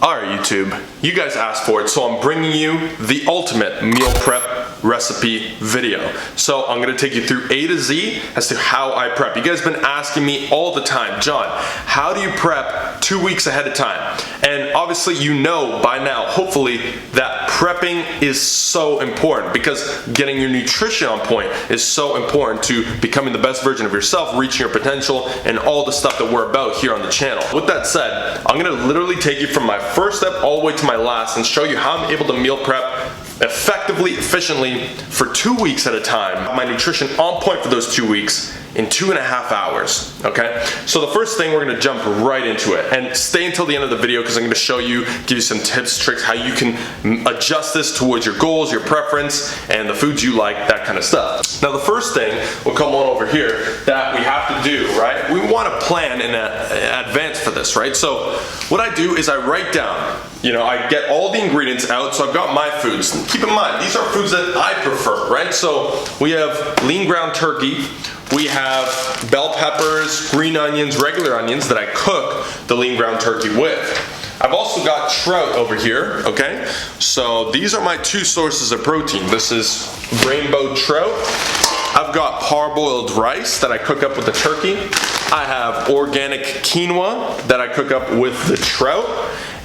Alright YouTube, you guys asked for it, so I'm bringing you the ultimate meal prep recipe video. So I'm gonna take you through A to Z as to how I prep. You guys have been asking me all the time, John, how do you prep 2 weeks ahead of time? And obviously you know by now, hopefully, that prepping is so important because getting your nutrition on point is so important to becoming the best version of yourself, reaching your potential, and all the stuff that we're about here on the channel. With that said, I'm gonna literally take you from my first step all the way to my last and show you how I'm able to meal prep effectively, efficiently for 2 weeks at a time. My nutrition on point for those 2 weeks in 2.5 hours, okay? So the first thing, we're gonna jump right into it and stay until the end of the video because I'm gonna show you, give you some tips, tricks, how you can adjust this towards your goals, your preference, and the foods you like, that kind of stuff. Now the first thing, we'll come on over here, that we have to do, right? We wanna plan in advance for this, right? So what I do is I write down, I get all the ingredients out, so I've got my foods. Keep in mind, these are foods that I prefer, right? So we have lean ground turkey, we have bell peppers, green onions, regular onions that I cook the lean ground turkey with. I've also got trout over here, okay? So these are my two sources of protein. This is rainbow trout. I've got parboiled rice that I cook up with the turkey. I have organic quinoa that I cook up with the trout.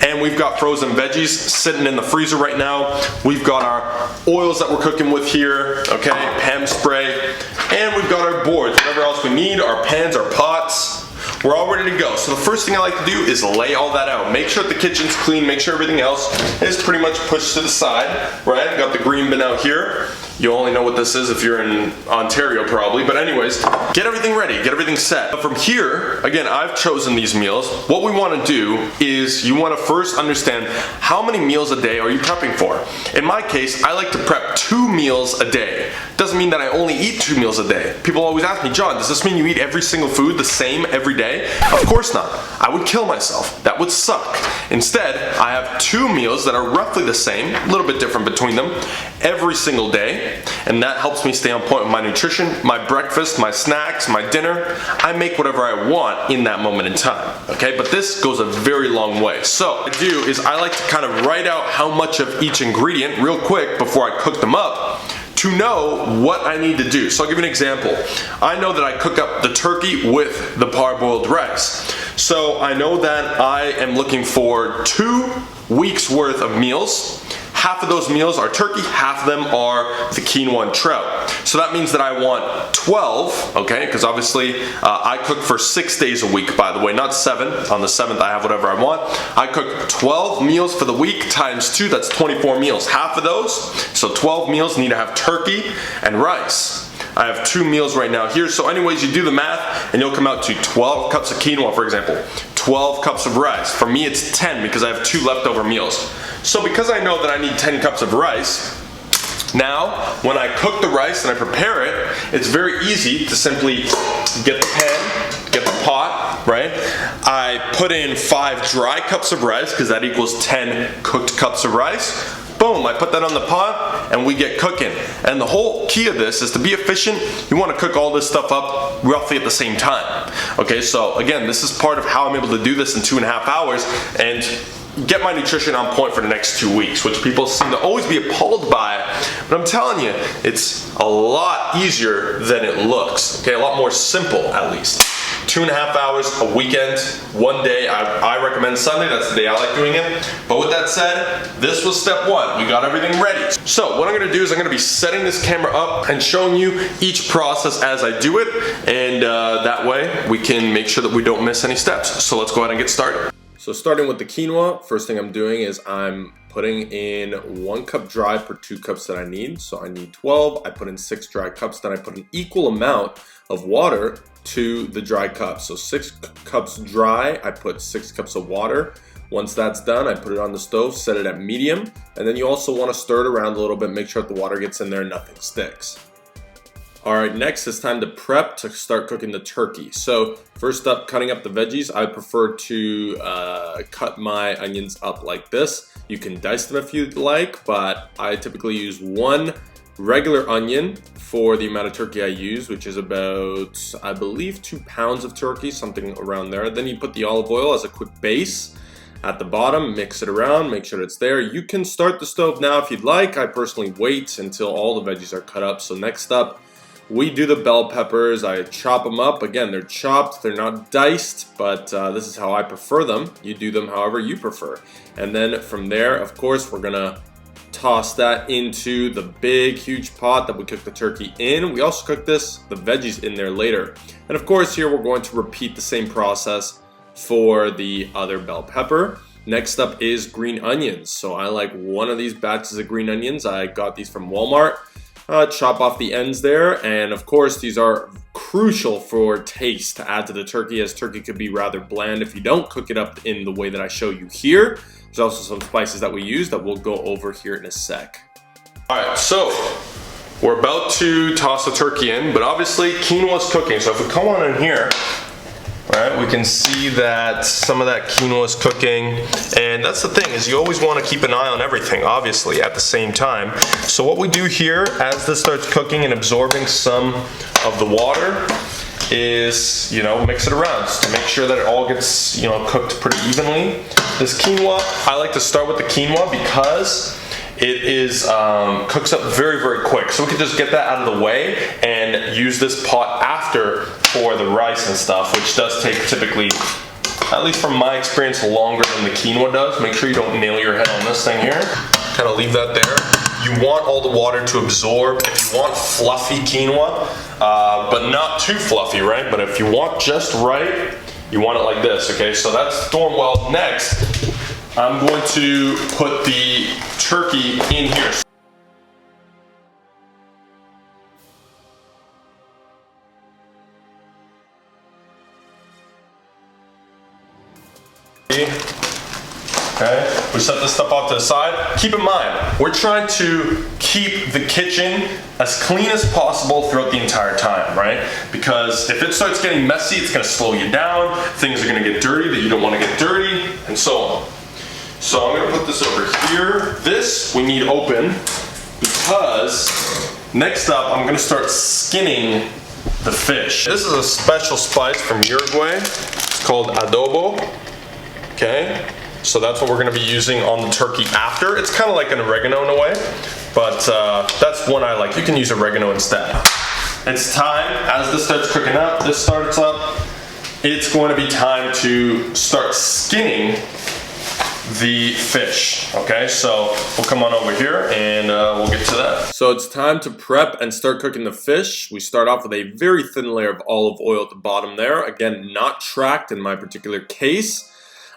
And we've got frozen veggies sitting in the freezer right now. We've got our oils that we're cooking with here, okay, Pam spray. And we've got our boards, whatever else we need, our pans, our pots. We're all ready to go. So the first thing I like to do is lay all that out. Make sure that the kitchen's clean, make sure everything else is pretty much pushed to the side, right? Got the green bin out here. You only know what this is if you're in Ontario probably, but anyways, get everything ready, get everything set. But from here, again, I've chosen these meals. What we wanna do is you wanna first understand how many meals a day are you prepping for. In my case, I like to prep 2 meals a day. Doesn't mean that I only eat 2 meals a day. People always ask me, John, does this mean you eat every single food the same every day? Of course not. I would kill myself. That would suck. Instead, I have 2 meals that are roughly the same, a little bit different between them, every single day. And that helps me stay on point with my nutrition, my breakfast, my snacks, my dinner. I make whatever I want in that moment in time, okay? But this goes a very long way. So what I do is I like to kind of write out how much of each ingredient real quick before I cook them up to know what I need to do. So I'll give you an example. I know that I cook up the turkey with the parboiled rice. So I know that I am looking for 2 weeks worth of meals. Half of those meals are turkey, half of them are the quinoa and trout. So that means that I want 12, okay, because obviously I cook for 6 days a week, by the way, not 7. On the 7th I have whatever I want. I cook 12 meals for the week times 2, that's 24 meals. Half of those, so 12 meals, need to have turkey and rice. I have 2 meals right now here, so anyways, you do the math and you'll come out to 12 cups of quinoa, for example, 12 cups of rice. For me, it's 10 because I have 2 leftover meals. So because I know that I need 10 cups of rice, now when I cook the rice and I prepare it, it's very easy to simply get the pan, get the pot, right? I put in 5 dry cups of rice because that equals 10 cooked cups of rice. Boom, I put that on the pot and we get cooking. And the whole key of this is to be efficient. You want to cook all this stuff up roughly at the same time. Okay, so again, this is part of how I'm able to do this in 2.5 hours and get my nutrition on point for the next 2 weeks, which people seem to always be appalled by. But I'm telling you, it's a lot easier than it looks. Okay, a lot more simple at least. 2.5 hours, a weekend, 1 day. I recommend Sunday, that's the day I like doing it. But with that said, this was step 1. We got everything ready. So what I'm gonna do is I'm gonna be setting this camera up and showing you each process as I do it. And that way we can make sure that we don't miss any steps. So let's go ahead and get started. So starting with the quinoa, first thing I'm doing is I'm putting in 1 cup dry per 2 cups that I need. So I need 12, I put in 6 dry cups, then I put an equal amount of water to the dry cups. So 6 cups dry, I put 6 cups of water. Once that's done, I put it on the stove, set it at medium, and then you also want to stir it around a little bit, make sure that the water gets in there and nothing sticks. Alright, next it's time to prep to start cooking the turkey. So first up, cutting up the veggies. I prefer to cut my onions up like this. You can dice them if you'd like, but I typically use 1 regular onion for the amount of turkey I use, which is about, I believe, 2 pounds of turkey, something around there. Then you put the olive oil as a quick base. at the bottom, mix it around, make sure it's there. You can start the stove now if you'd like. I personally wait until all the veggies are cut up. So next up, we do the bell peppers. I chop them up. Again, they're chopped, they're not diced, but this is how I prefer them. You do them however you prefer. And then from there, of course, we're gonna toss that into the big, huge pot that we cook the turkey in. We also cook the veggies in there later. And of course, here we're going to repeat the same process for the other bell pepper. Next up is green onions. So I like one of these batches of green onions. I got these from Walmart. Chop off the ends there, and of course these are crucial for taste to add to the turkey, as turkey could be rather bland if you don't cook it up in the way that I show you here. There's also some spices that we use that we'll go over here in a sec. Alright, so we're about to toss the turkey in, but obviously quinoa's cooking. So if we come on in here, right, we can see that some of that quinoa is cooking, and that's the thing, is you always want to keep an eye on everything, obviously, at the same time. So what we do here, as this starts cooking and absorbing some of the water, is, you know, mix it around to make sure that it all gets, you know, cooked pretty evenly. This quinoa, I like to start with the quinoa because it is cooks up very, very quick. So we can just get that out of the way and use this pot after for the rice and stuff, which does take typically, at least from my experience, longer than the quinoa does. Make sure you don't nail your head on this thing here. Kind of leave that there. You want all the water to absorb. If you want fluffy quinoa, but not too fluffy, right? But if you want just right, you want it like this, okay? So that's going well. Next, I'm going to put the turkey in here. Okay, we set this stuff off to the side. Keep in mind, we're trying to keep the kitchen as clean as possible throughout the entire time, right? Because if it starts getting messy, it's gonna slow you down. Things are gonna get dirty that you don't wanna get dirty, and so on. So I'm gonna put this over here. This we need open because next up I'm gonna start skinning the fish. This is a special spice from Uruguay. It's called adobo. Okay, so that's what we're gonna be using on the turkey after. It's kind of like an oregano in a way, but that's one I like. You can use oregano instead. It's time, as this starts cooking up, this starts up, it's going to be time to start skinning the fish. Okay, so we'll come on over here and we'll get to that. So it's time to prep and start cooking the fish. We start off with a very thin layer of olive oil at the bottom there. Again, not tracked in my particular case.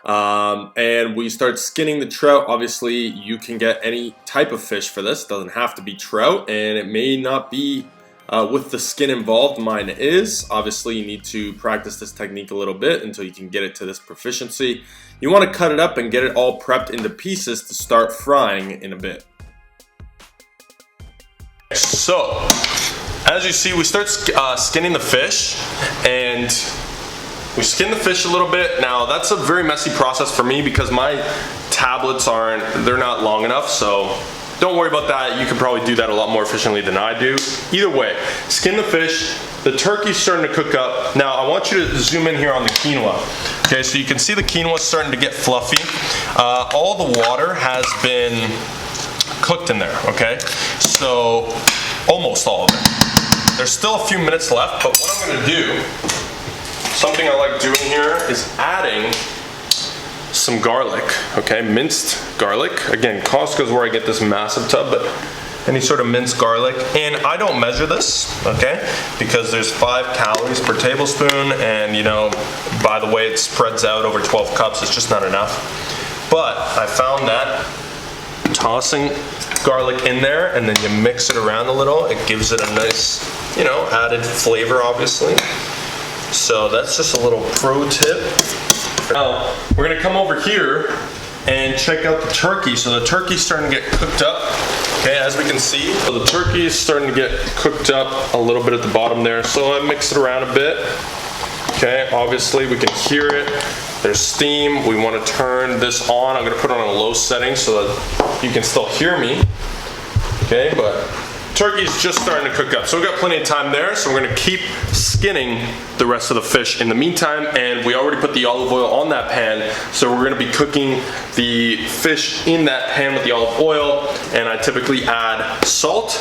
And we start skinning the trout. Obviously, you can get any type of fish for this. It doesn't have to be trout, and it may not be with the skin involved. Mine is. Obviously, you need to practice this technique a little bit until you can get it to this proficiency. You want to cut it up and get it all prepped into pieces to start frying in a bit. So, as you see, we start skinning the fish, and we skin the fish a little bit. Now that's a very messy process for me because my tablets they're not long enough, so don't worry about that. You can probably do that a lot more efficiently than I do. Either way, skin the fish. The turkey's starting to cook up. Now I want you to zoom in here on the quinoa. Okay, so you can see the quinoa starting to get fluffy. All the water has been cooked in there, okay? So almost all of it. There's still a few minutes left, but what I'm gonna do, something I like doing here is adding some garlic, okay, minced garlic. Again, Costco's where I get this massive tub, but any sort of minced garlic. And I don't measure this, okay, because there's 5 calories per tablespoon, and you know, by the way it spreads out over 12 cups, it's just not enough. But I found that tossing garlic in there and then you mix it around a little, it gives it a nice, you know, added flavor, obviously. So that's just a little pro tip. Now, we're gonna come over here and check out the turkey. So the turkey's starting to get cooked up, okay, as we can see. So the turkey is starting to get cooked up a little bit at the bottom there. So I mix it around a bit. Okay, obviously we can hear it. There's steam. We want to turn this on. I'm gonna put it on a low setting so that you can still hear me. Okay, but Turkey's just starting to cook up, so we've got plenty of time there, so we're gonna keep skinning the rest of the fish in the meantime, and we already put the olive oil on that pan, so we're gonna be cooking the fish in that pan with the olive oil, and I typically add salt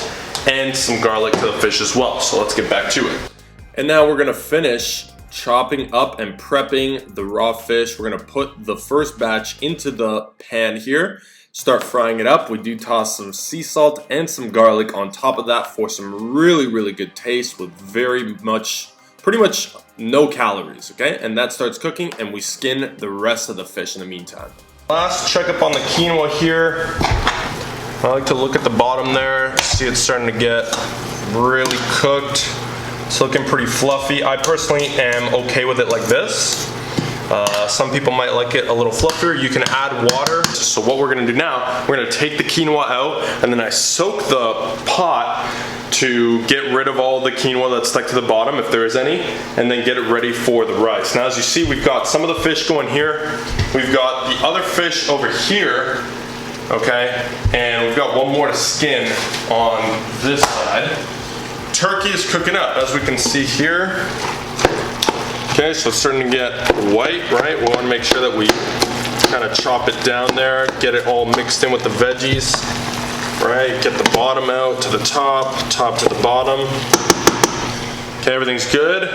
and some garlic to the fish as well. So let's get back to it. And now we're gonna finish chopping up and prepping the raw fish. We're gonna put the first batch into the pan here, start frying it up. We do toss some sea salt and some garlic on top of that for some really good taste with pretty much no calories, okay? And that starts cooking, and we skin the rest of the fish in the meantime. Last check up on the quinoa here. I like to look at the bottom there, see it's starting to get really cooked. It's looking pretty fluffy. I personally am okay with it like this. Some people might like it a little fluffier. You can add water. So what we're gonna do now, we're gonna take the quinoa out, and then I soak the pot to get rid of all the quinoa that's stuck to the bottom, if there is any, and then get it ready for the rice. Now as you see, we've got some of the fish going here. We've got the other fish over here, okay? And we've got one more to skin on this side. Turkey is cooking up, as we can see here. Okay, so it's starting to get white, right? We want to make sure that we kind of chop it down there, get it all mixed in with the veggies, right? Get the bottom out to the top, top to the bottom. Okay, everything's good.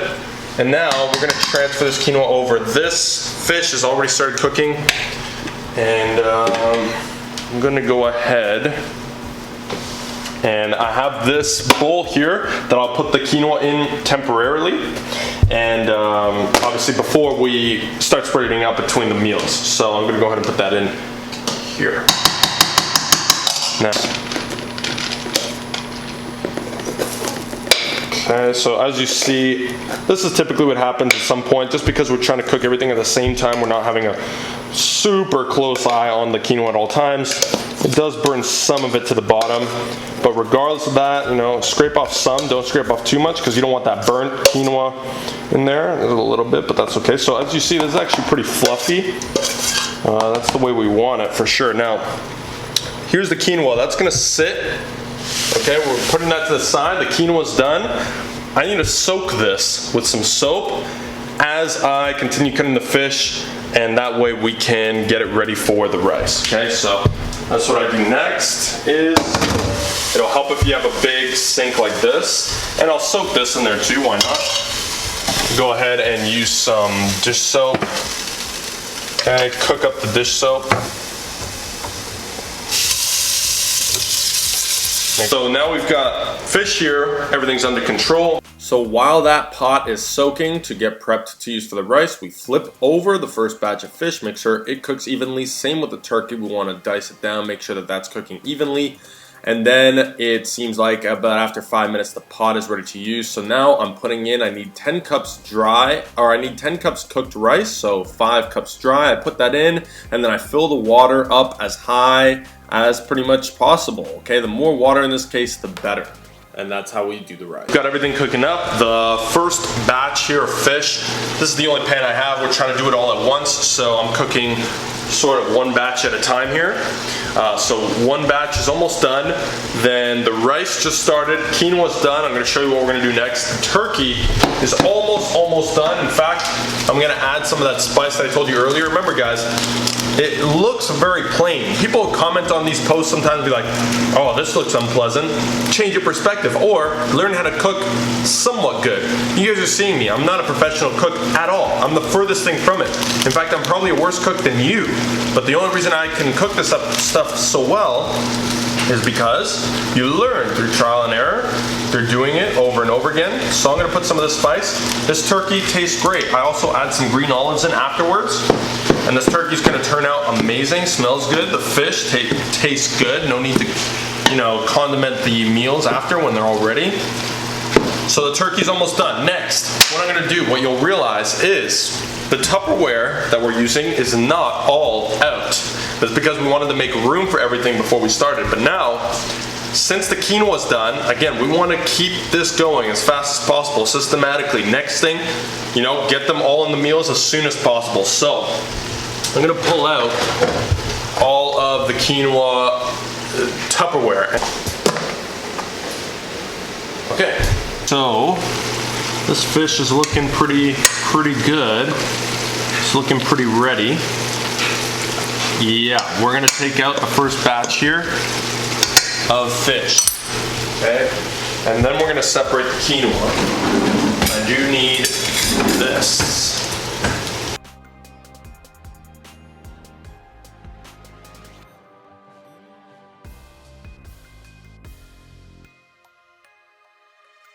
And now we're going to transfer this quinoa over. This fish has already started cooking, and I'm going to go ahead. And I have this bowl here that I'll put the quinoa in temporarily, and obviously before we start spreading out between the meals. So I'm gonna go ahead and put that in here. Now, okay, so as you see, this is typically what happens at some point. Just because we're trying to cook everything at the same time, we're not having a super close eye on the quinoa at all times. It does burn some of it to the bottom, but regardless of that, you know, scrape off some, don't scrape off too much, because you don't want that burnt quinoa in there. There's a little bit, but that's okay. So as you see, this is actually pretty fluffy. That's the way we want it for sure. Now, here's the quinoa. That's gonna sit. Okay, we're putting that to the side. The quinoa's done. I need to soak this with some soap as I continue cutting the fish, and that way we can get it ready for the rice. Okay, so that's what I do next. It'll help if you have a big sink like this, and I'll soak this in there too, why not? Go ahead and use some dish soap. Okay, cook up the dish soap. So now we've got fish here, everything's under control. So while that pot is soaking to get prepped to use for the rice, we flip over the first batch of fish, make sure it cooks evenly. Same with the turkey, we want to dice it down, make sure that that's cooking evenly. And then it seems like about after 5 minutes the pot is ready to use. So now I'm putting in, I need 10 cups dry, or I need 10 cups cooked rice, so 5 cups dry. I put that in, and then I fill the water up as high as pretty much possible. Okay, the more water in this case, the better. And that's how we do the rice. Got everything cooking up. The first batch here of fish, this is the only pan I have. We're trying to do it all at once, so I'm cooking sort of one batch at a time here. So one batch is almost done. Then the rice just started. Quinoa's done. I'm gonna show you what we're gonna do next. Turkey is almost done. In fact, I'm gonna add some of that spice that I told you earlier. Remember guys, it looks very plain. People comment on these posts sometimes and be like, oh, this looks unpleasant. Change your perspective, or learn how to cook somewhat good. You guys are seeing me. I'm not a professional cook at all. I'm the furthest thing from it. In fact, I'm probably a worse cook than you. But the only reason I can cook this stuff so well is because you learn through trial and error, through doing it over and over again. So I'm gonna put some of this spice. This turkey tastes great. I also add some green olives in afterwards. And this turkey's gonna turn out amazing, smells good. The fish tastes good. No need to, you know, condiment the meals after when they're all ready. So the turkey's almost done. Next, what I'm gonna do, what you'll realize is the Tupperware that we're using is not all out. That's because we wanted to make room for everything before we started. But now, since the quinoa's done, again, we want to keep this going as fast as possible, systematically. Next thing, you know, get them all in the meals as soon as possible. So, I'm gonna pull out all of the quinoa Tupperware. Okay, so this fish is looking pretty good. It's looking pretty ready. Yeah, we're gonna take out the first batch here of fish. Okay, and then we're gonna separate the quinoa. I do need this.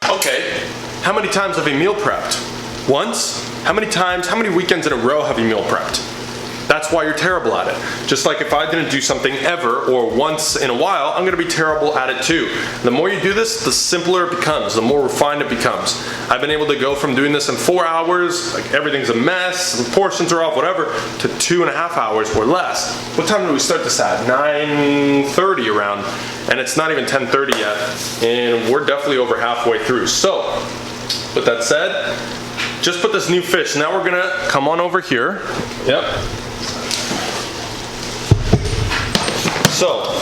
Okay, how many times have you meal prepped? Once? How many times, how many weekends in a row have you meal prepped? That's why you're terrible at it. Just like if I didn't do something ever or once in a while, I'm gonna be terrible at it too. The more you do this, the simpler it becomes, the more refined it becomes. I've been able to go from doing this in 4 hours, like everything's a mess, the portions are off, whatever, to 2.5 hours or less. What time did we start this at? 9:30 around, and it's not even 10:30 yet, and we're definitely over halfway through. So, with that said, just put this new fish. Now we're gonna come on over here. Yep. So,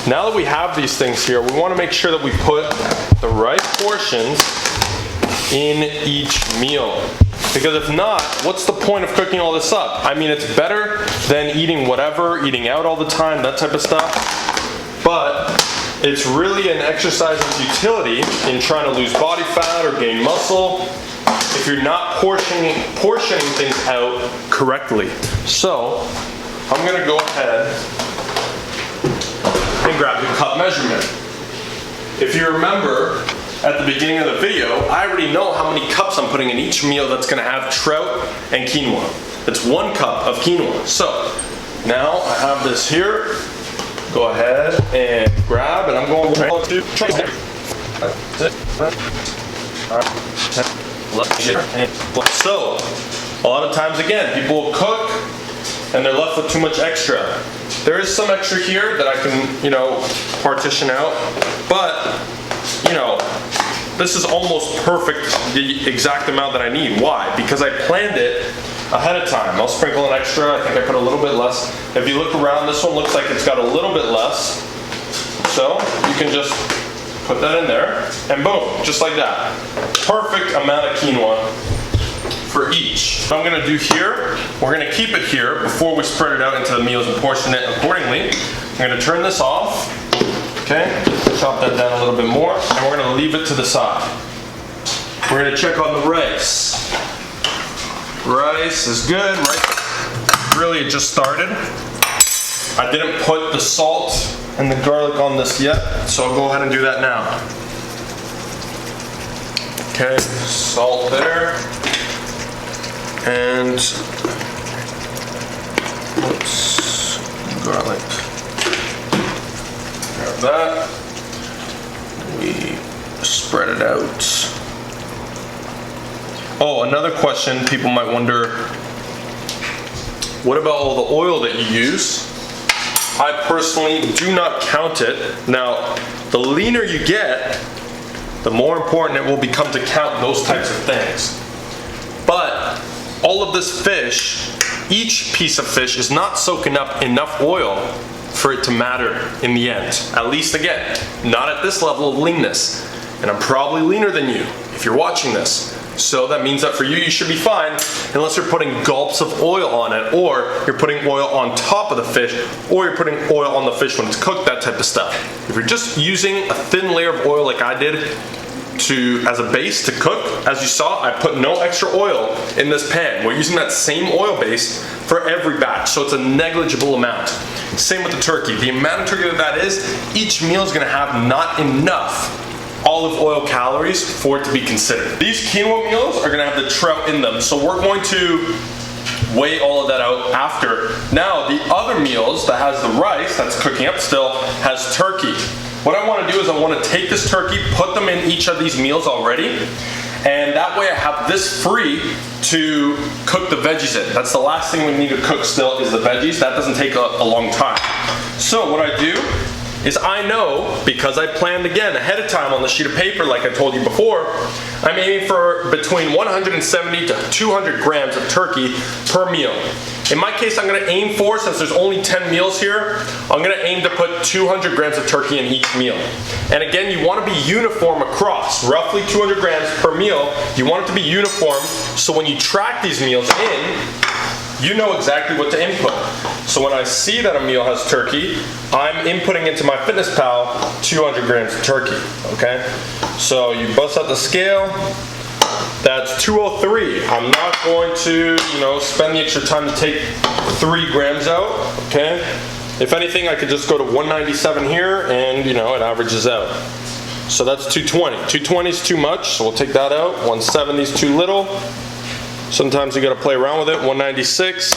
now that we have these things here, we want to make sure that we put the right portions in each meal. Because if not, what's the point of cooking all this up? I mean, it's better than eating whatever, eating out all the time, that type of stuff. But it's really an exercise of utility in trying to lose body fat or gain muscle if you're not portioning things out correctly. So, I'm going to go ahead and grab the cup measurement. If you remember at the beginning of the video, I already know how many cups I'm putting in each meal that's gonna have trout and quinoa. It's 1 cup of quinoa. So now I have this here. Go ahead and grab, and I'm going to try it. So a lot of times again, people will cook and they're left with too much extra. There is some extra here that I can, partition out, but, this is almost perfect, the exact amount that I need. Why? Because I planned it ahead of time. I'll sprinkle an extra. I think I put a little bit less. If you look around, this one looks like it's got a little bit less. So you can just put that in there, and boom, just like that. Perfect amount of quinoa for each. What I'm gonna do here, we're gonna keep it here before we spread it out into the meals and portion it accordingly. I'm gonna turn this off, okay? Chop that down a little bit more, and we're gonna leave it to the side. We're gonna check on the rice. Rice is good, right? Really, it just started. I didn't put the salt and the garlic on this yet, so I'll go ahead and do that now. Okay, salt there. And, oops, garlic. Grab that. We spread it out. Oh, another question people might wonder, what about all the oil that you use? I personally do not count it. Now, the leaner you get, the more important it will become to count those types of things. But all of this fish, each piece of fish is not soaking up enough oil for it to matter in the end. At least again, not at this level of leanness. And I'm probably leaner than you if you're watching this. So that means that for you, you should be fine unless you're putting gulps of oil on it, or you're putting oil on top of the fish, or you're putting oil on the fish when it's cooked, that type of stuff. If you're just using a thin layer of oil like I did as a base to cook, as you saw, I put no extra oil in this pan. We're using that same oil base for every batch, so it's a negligible amount. Same with the turkey. The amount of turkey that is, each meal is gonna have not enough olive oil calories for it to be considered. These quinoa meals are gonna have the trout in them, so we're going to weigh all of that out after. Now, the other meals that has the rice that's cooking up still has turkey. What I want to do is I want to take this turkey, put them in each of these meals already, and that way I have this free to cook the veggies in. That's the last thing we need to cook still is the veggies. That doesn't take a long time. So what I do is I know, because I planned again ahead of time on the sheet of paper like I told you before, I'm aiming for between 170 to 200 grams of turkey per meal. In my case, I'm gonna aim for, since there's only 10 meals here, I'm gonna aim to put 200 grams of turkey in each meal. And again, you wanna be uniform across, roughly 200 grams per meal. You want it to be uniform, so when you track these meals in, you know exactly what to input. So when I see that a meal has turkey, I'm inputting into my FitnessPal 200 grams of turkey, okay? So you bust out the scale, that's 203. I'm not going to, spend the extra time to take 3 grams out, okay? If anything, I could just go to 197 here and, it averages out. So that's 220. 220 is too much, so we'll take that out. 170 is too little. Sometimes you gotta play around with it. 196,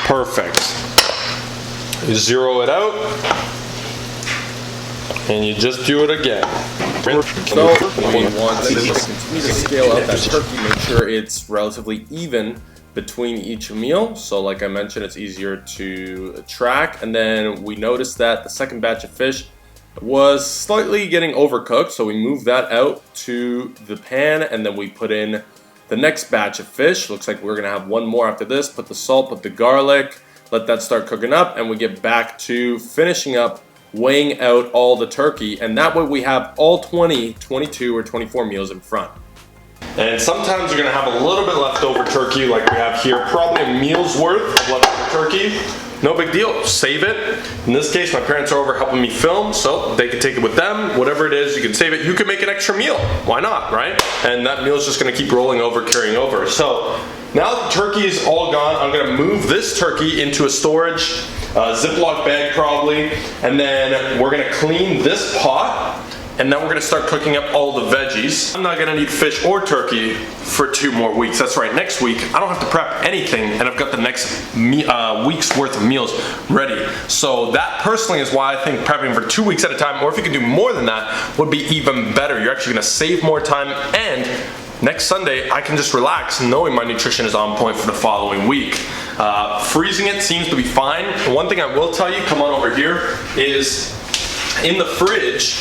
perfect. You zero it out, and you just do it again. So we want to continue to scale up that turkey, make sure it's relatively even between each meal. So like I mentioned, it's easier to track. And then we noticed that the second batch of fish was slightly getting overcooked, so we moved that out to the pan, and then we put in the next batch of fish. Looks like we're gonna have one more after this. Put the salt, put the garlic, let that start cooking up, and we get back to finishing up weighing out all the turkey, and that way we have all 20, 22, or 24 meals in front. And sometimes you're gonna have a little bit leftover turkey like we have here, probably a meal's worth of leftover turkey. No big deal, save it. In this case, my parents are over helping me film, so they can take it with them. Whatever it is, you can save it. You can make an extra meal. Why not, right? And that meal is just gonna keep rolling over, carrying over. So now that the turkey is all gone, I'm gonna move this turkey into a storage Ziploc bag probably, and then we're gonna clean this pot, and then we're gonna start cooking up all the veggies. I'm not gonna need fish or turkey for 2 more weeks. That's right, next week, I don't have to prep anything, and I've got the next week's worth of meals ready. So that personally is why I think prepping for 2 weeks at a time, or if you can do more than that, would be even better. You're actually gonna save more time, and next Sunday, I can just relax knowing my nutrition is on point for the following week. Freezing it seems to be fine. One thing I will tell you, come on over here, is in the fridge,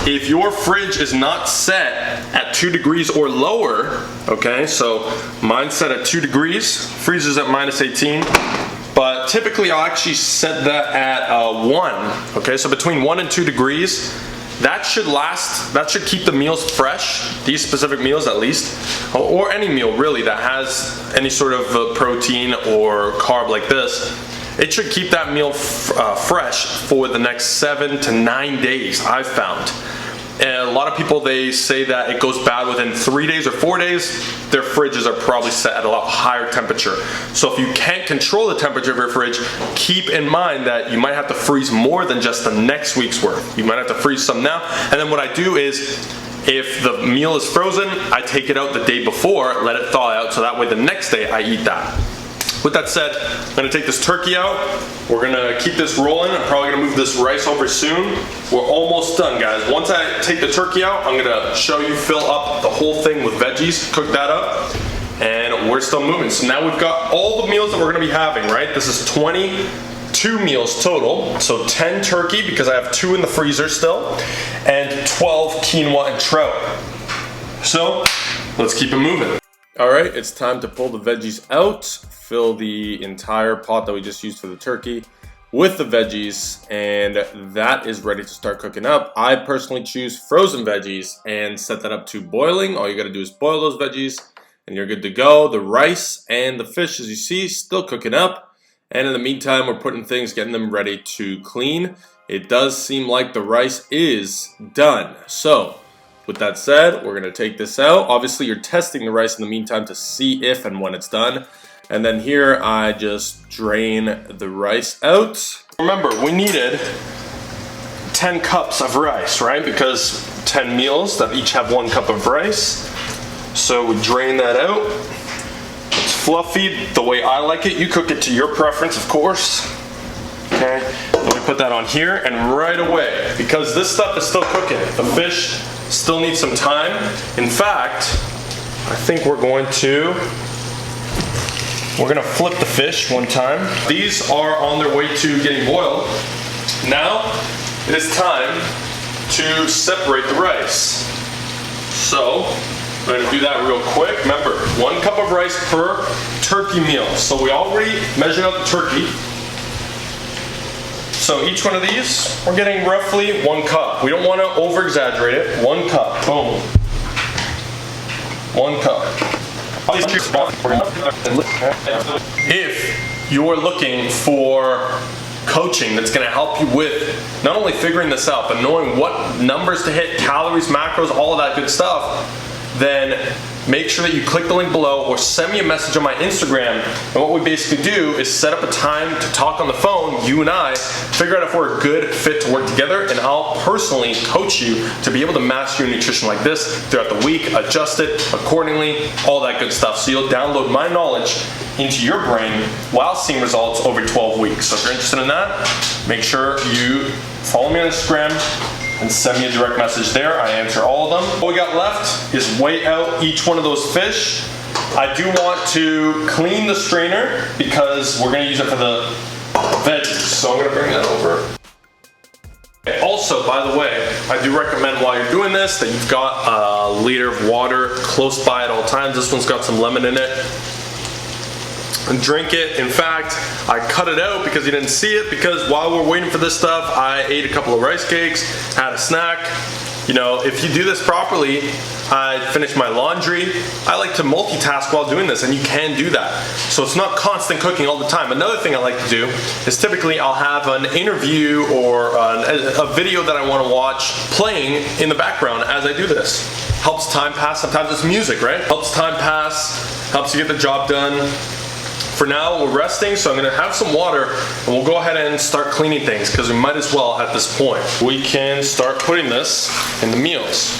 if your fridge is not set at 2 degrees or lower, okay, so mine's set at 2 degrees, freezes at -18, but typically I'll actually set that at 1, okay, so between 1 and 2 degrees, that should last, that should keep the meals fresh, these specific meals at least, or any meal really that has any sort of protein or carb like this. It should keep that meal fresh for the next 7 to 9 days, I've found. And a lot of people, they say that it goes bad within 3 days or 4 days. Their fridges are probably set at a lot higher temperature. So if you can't control the temperature of your fridge, keep in mind that you might have to freeze more than just the next week's worth. You might have to freeze some now. And then what I do is, if the meal is frozen, I take it out the day before, let it thaw out, so that way the next day I eat that. With that said, I'm gonna take this turkey out. We're gonna keep this rolling. I'm probably gonna move this rice over soon. We're almost done, guys. Once I take the turkey out, I'm gonna show you fill up the whole thing with veggies, cook that up, and we're still moving. So now we've got all the meals that we're gonna be having, right? This is 22 meals total. So 10 turkey, because I have 2 in the freezer still, and 12 quinoa and trout. So let's keep it moving. All right, it's time to pull the veggies out, fill the entire pot that we just used for the turkey with the veggies, and that is ready to start cooking up. I personally choose frozen veggies and set that up to boiling. All you gotta do is boil those veggies and you're good to go. The rice and the fish, as you see, still cooking up. And in the meantime, we're putting things, getting them ready to clean. It does seem like the rice is done. So, with that said, we're gonna take this out. Obviously, you're testing the rice in the meantime to see if and when it's done. And then here, I just drain the rice out. Remember, we needed 10 cups of rice, right? Because 10 meals that each have 1 cup of rice. So we drain that out. It's fluffy the way I like it. You cook it to your preference, of course. Okay, then we put that on here, and right away, because this stuff is still cooking, the fish still needs some time. In fact, I think we're gonna flip the fish one time. These are on their way to getting boiled. Now, it is time to separate the rice. So we're gonna do that real quick. Remember, 1 cup of rice per turkey meal. So we already measured out the turkey. So each one of these, we're getting roughly 1 cup. We don't want to over exaggerate it. 1 cup, boom. 1 cup. If you're looking for coaching that's going to help you with not only figuring this out, but knowing what numbers to hit, calories, macros, all of that good stuff, then make sure that you click the link below or send me a message on my Instagram. And what we basically do is set up a time to talk on the phone, you and I, figure out if we're a good fit to work together, and I'll personally coach you to be able to master your nutrition like this throughout the week, adjust it accordingly, all that good stuff. So you'll download my knowledge into your brain while seeing results over 12 weeks. So if you're interested in that, make sure you follow me on Instagram and send me a direct message there. I answer all of them. What we got left is weigh out each one of those fish. I do want to clean the strainer because we're gonna use it for the veggies. So I'm gonna bring that over. Also, by the way, I do recommend while you're doing this that you've got a liter of water close by at all times. This one's got some lemon in it. And drink it. In fact, I cut it out because you didn't see it, because while we're waiting for this stuff, I ate a couple of rice cakes, had a snack. You know, if you do this properly, I finished my laundry. I like to multitask while doing this, and you can do that. So it's not constant cooking all the time. Another thing I like to do is typically I'll have an interview or a video that I want to watch playing in the background as I do this. Helps time pass. Sometimes it's music, right? Helps time pass, helps you get the job done. For now, we're resting, so I'm gonna have some water and we'll go ahead and start cleaning things because we might as well at this point. We can start putting this in the meals.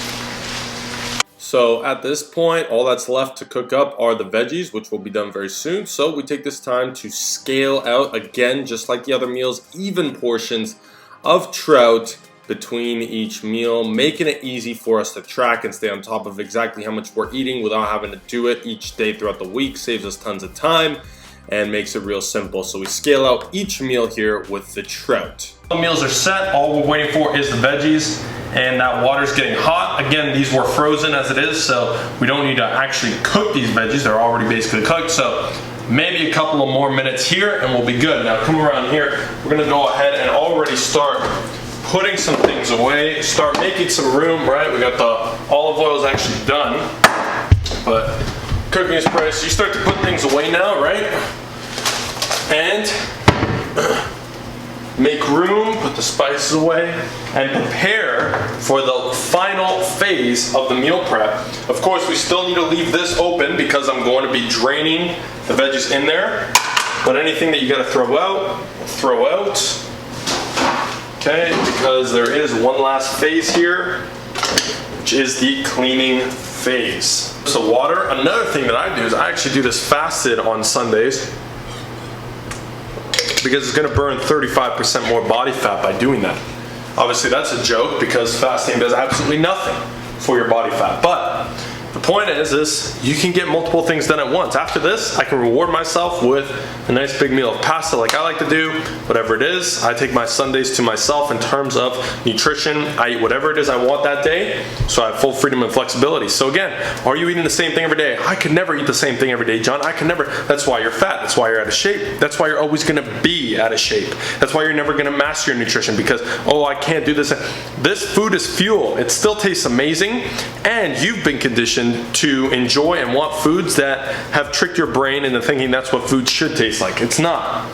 So at this point, all that's left to cook up are the veggies, which will be done very soon. So we take this time to scale out, again, just like the other meals, even portions of trout between each meal, making it easy for us to track and stay on top of exactly how much we're eating without having to do it each day throughout the week. Saves us tons of time and makes it real simple. So we scale out each meal here with the trout. The meals are set. All we're waiting for is the veggies, and that water's getting hot. Again, these were frozen as it is, so we don't need to actually cook these veggies. They're already basically cooked. So maybe a couple of more minutes here and we'll be good. Now come around here. We're gonna go ahead and already start putting some things away, start making some room, right? We got the olive oil is actually done, but cooking spray, so you start to put things away now, right? And make room, put the spices away, and prepare for the final phase of the meal prep. Of course, we still need to leave this open because I'm going to be draining the veggies in there, but anything that you gotta throw out, throw out. Okay, because there is one last phase here, which is the cleaning phase. So water, another thing that I do is I actually do this fasted on Sundays because it's gonna burn 35% more body fat by doing that. Obviously that's a joke because fasting does absolutely nothing for your body fat, but the point is you can get multiple things done at once. After this, I can reward myself with a nice big meal of pasta like I like to do, whatever it is. I take my Sundays to myself in terms of nutrition. I eat whatever it is I want that day, so I have full freedom and flexibility. So again, are you eating the same thing every day? I could never eat the same thing every day, John. I can never. That's why you're fat. That's why you're out of shape. That's why you're always gonna be out of shape. That's why you're never gonna master your nutrition because, oh, I can't do this. This food is fuel. It still tastes amazing, and you've been conditioned to enjoy and want foods that have tricked your brain into thinking that's what food should taste like. It's not.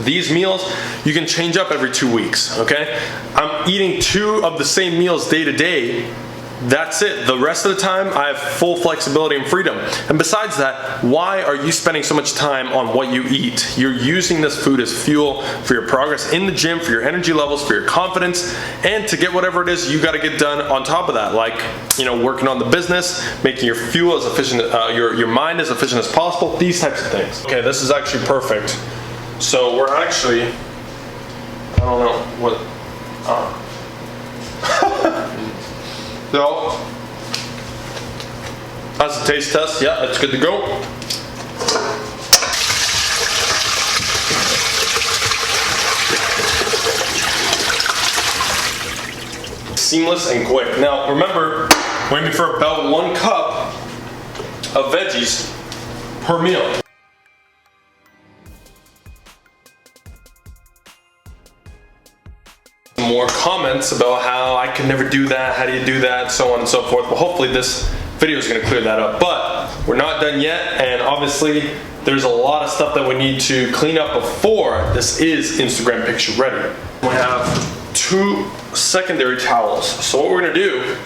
These meals you can change up every 2 weeks, okay? I'm eating 2 of the same meals day to day. That's it. The rest of the time, I have full flexibility and freedom. And besides that, why are you spending so much time on what you eat? You're using this food as fuel for your progress in the gym, for your energy levels, for your confidence, and to get whatever it is you got to get done on top of that, like, you know, working on the business, making your fuel as efficient, your mind as efficient as possible, these types of things. Okay, this is actually perfect. So we're actually, I don't know what, so, that's the taste test. Yeah, it's good to go. seamless and quick. Now remember, we're aiming for about 1 cup of veggies per meal. More comments about how I could never do that, how do you do that, so on and so forth. But hopefully this video is going to clear that up. But we're not done yet, and obviously there's a lot of stuff that we need to clean up before this is Instagram picture ready. We have 2 secondary towels. So what we're going to do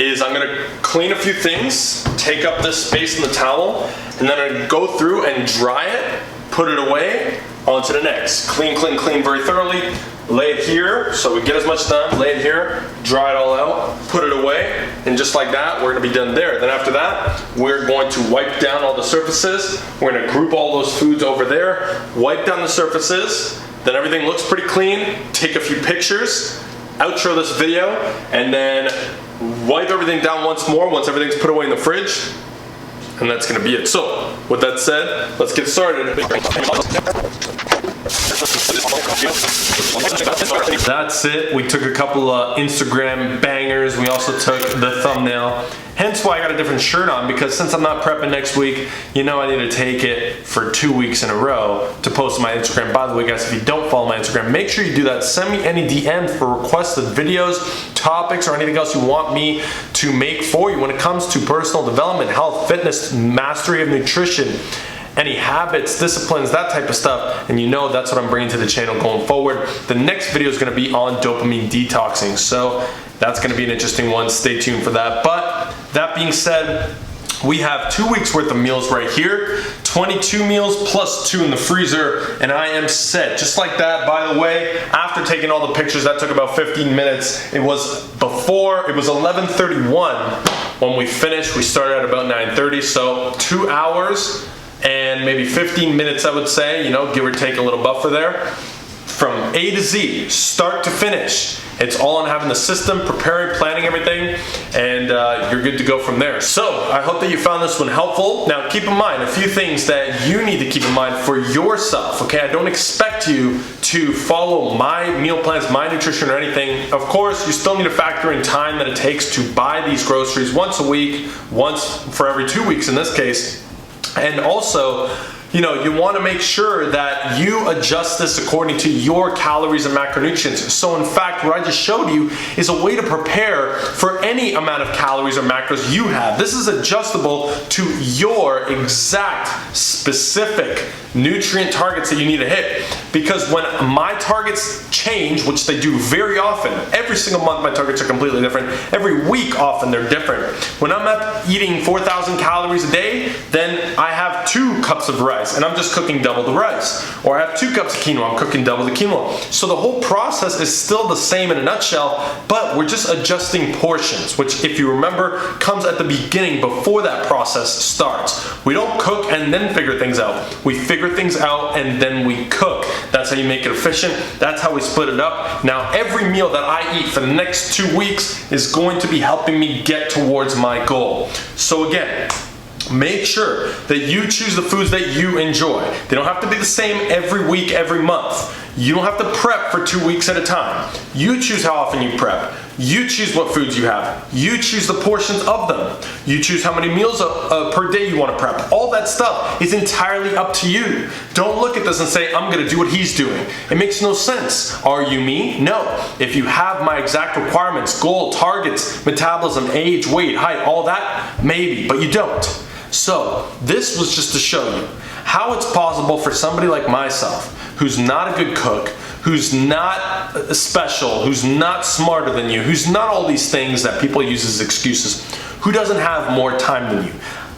is I'm going to clean a few things, take up this space in the towel, and then I'm going to go through and dry it, put it away, onto the next. Clean, clean, clean very thoroughly. Lay it here so we get as much done. Lay it here, dry it all out, put it away, and just like that, we're gonna be done there. Then after that, we're going to wipe down all the surfaces. We're gonna group all those foods over there, wipe down the surfaces, then everything looks pretty clean, take a few pictures, outro this video, and then wipe everything down once more once everything's put away in the fridge, and that's gonna be it. So, with that said, let's get started. That's it. We took a couple of Instagram bangers. We also took the thumbnail. Hence why I got a different shirt on, because since I'm not prepping next week, you know I need to take it for 2 weeks in a row to post on my Instagram. By the way, guys, if you don't follow my Instagram, make sure you do that. Send me any DM for requested videos, topics, or anything else you want me to make for you when it comes to personal development, health, fitness, mastery of nutrition, any habits, disciplines, that type of stuff, and you know that's what I'm bringing to the channel going forward. The next video is going to be on dopamine detoxing, so that's going to be an interesting one. Stay tuned for that. But that being said, we have 2 weeks worth of meals right here, 22 meals plus 2 in the freezer, and I am set. Just like that, by the way, after taking all the pictures, that took about 15 minutes. It was 11:31 when we finished. We started at about 9:30, so 2 hours and maybe 15 minutes, I would say, you know, give or take a little buffer there. From A to Z, start to finish. It's all on having the system, preparing, planning everything, and you're good to go from there. So, I hope that you found this one helpful. Now, keep in mind a few things that you need to keep in mind for yourself, okay? I don't expect you to follow my meal plans, my nutrition, or anything. Of course, you still need to factor in time that it takes to buy these groceries once a week, once for every 2 weeks in this case. And also, you know, you want to make sure that you adjust this according to your calories and macronutrients. So in fact, what I just showed you is a way to prepare for any amount of calories or macros you have. This is adjustable to your exact specific nutrient targets that you need to hit. Because when my targets change, which they do very often, every single month my targets are completely different. Every week often they're different. When I'm eating 4,000 calories a day, then I have 2 cups of rice and I'm just cooking double the rice. Or I have 2 cups of quinoa, I'm cooking double the quinoa. So the whole process is still the same in a nutshell, but we're just adjusting portions, which if you remember, comes at the beginning before that process starts. We don't cook and then figure things out. We figure things out and then we cook. That's how you make it efficient. That's how we split it up. Now, every meal that I eat for the next 2 weeks is going to be helping me get towards my goal. So again, make sure that you choose the foods that you enjoy. They don't have to be the same every week, every month. You don't have to prep for 2 weeks at a time. You choose how often you prep. You choose what foods you have. You choose the portions of them. You choose how many meals per day you want to prep. All that stuff is entirely up to you. Don't look at this and say, I'm going to do what he's doing. It makes no sense. Are you me? No. If you have my exact requirements, goal, targets, metabolism, age, weight, height, all that, maybe, but you don't. So this was just to show you how it's possible for somebody like myself, who's not a good cook, who's not special, who's not smarter than you, who's not all these things that people use as excuses, who doesn't have more time than you.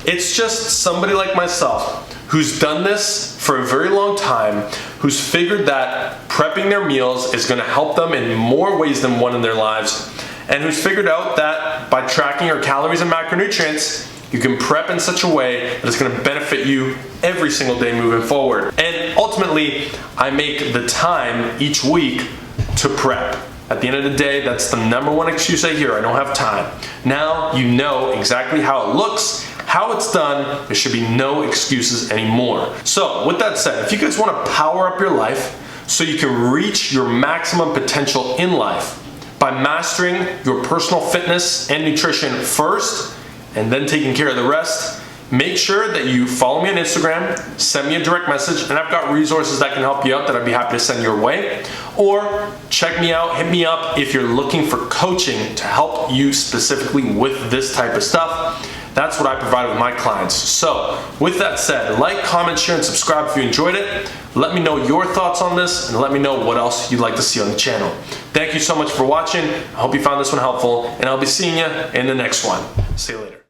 It's just somebody like myself who's done this for a very long time, who's figured that prepping their meals is going to help them in more ways than one in their lives, and who's figured out that by tracking your calories and macronutrients, you can prep in such a way that it's going to benefit you every single day moving forward. And ultimately, I make the time each week to prep. At the end of the day, that's the #1 excuse I hear: I don't have time. Now you know exactly how it looks, how it's done. There should be no excuses anymore. So with that said, if you guys want to power up your life so you can reach your maximum potential in life, by mastering your personal fitness and nutrition first, and then taking care of the rest. Make sure that you follow me on Instagram, send me a direct message, and I've got resources that can help you out that I'd be happy to send your way. Or check me out, hit me up if you're looking for coaching to help you specifically with this type of stuff. That's what I provide with my clients. So with that said, like, comment, share, and subscribe if you enjoyed it. Let me know your thoughts on this, and let me know what else you'd like to see on the channel. Thank you so much for watching. I hope you found this one helpful, and I'll be seeing you in the next one. See you later.